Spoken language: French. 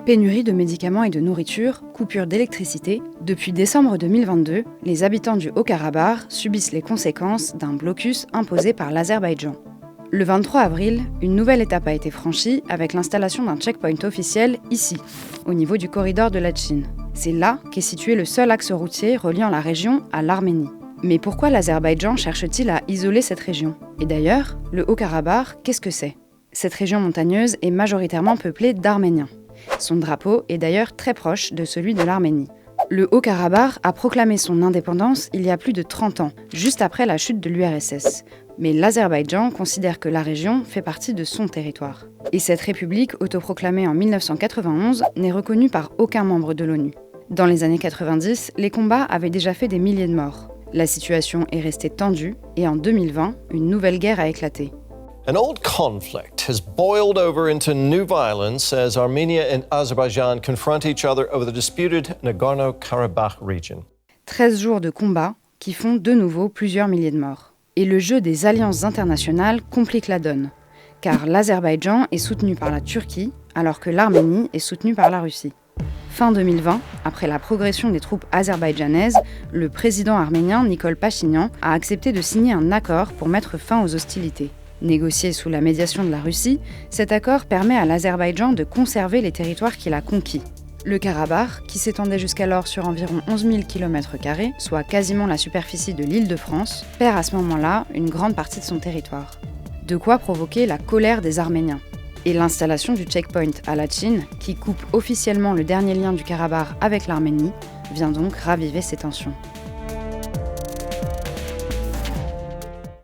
Pénurie de médicaments et de nourriture, coupure d'électricité. Depuis décembre 2022, les habitants du Haut-Karabakh subissent les conséquences d'un blocus imposé par l'Azerbaïdjan. Le 23 avril, une nouvelle étape a été franchie avec l'installation d'un checkpoint officiel ici, au niveau du corridor de Latchine. C'est là qu'est situé le seul axe routier reliant la région à l'Arménie. Mais pourquoi l'Azerbaïdjan cherche-t-il à isoler cette région? Et d'ailleurs, le Haut-Karabakh, qu'est-ce que c'est? Cette région montagneuse est majoritairement peuplée d'Arméniens. Son drapeau est d'ailleurs très proche de celui de l'Arménie. Le Haut-Karabakh a proclamé son indépendance il y a plus de 30 ans, juste après la chute de l'URSS. Mais l'Azerbaïdjan considère que la région fait partie de son territoire. Et cette république, autoproclamée en 1991, n'est reconnue par aucun membre de l'ONU. Dans les années 90, les combats avaient déjà fait des milliers de morts. La situation est restée tendue et en 2020, une nouvelle guerre a éclaté. An old conflict has boiled over into new violence as Armenia and Azerbaijan confront each other over the disputed Nagorno-Karabakh region. 13 jours de combats qui font de nouveau plusieurs milliers de morts. Et le jeu des alliances internationales complique la donne, car l'Azerbaïdjan est soutenu par la Turquie alors que l'Arménie est soutenue par la Russie. Fin 2020, après la progression des troupes azerbaïdjanaises, le président arménien Nikol Pachinian a accepté de signer un accord pour mettre fin aux hostilités. Négocié sous la médiation de la Russie, cet accord permet à l'Azerbaïdjan de conserver les territoires qu'il a conquis. Le Karabakh, qui s'étendait jusqu'alors sur environ 11 000 km², soit quasiment la superficie de l'Île-de-France, perd à ce moment-là une grande partie de son territoire. De quoi provoquer la colère des Arméniens. Et l'installation du checkpoint à Latchine, qui coupe officiellement le dernier lien du Karabakh avec l'Arménie, vient donc raviver ces tensions.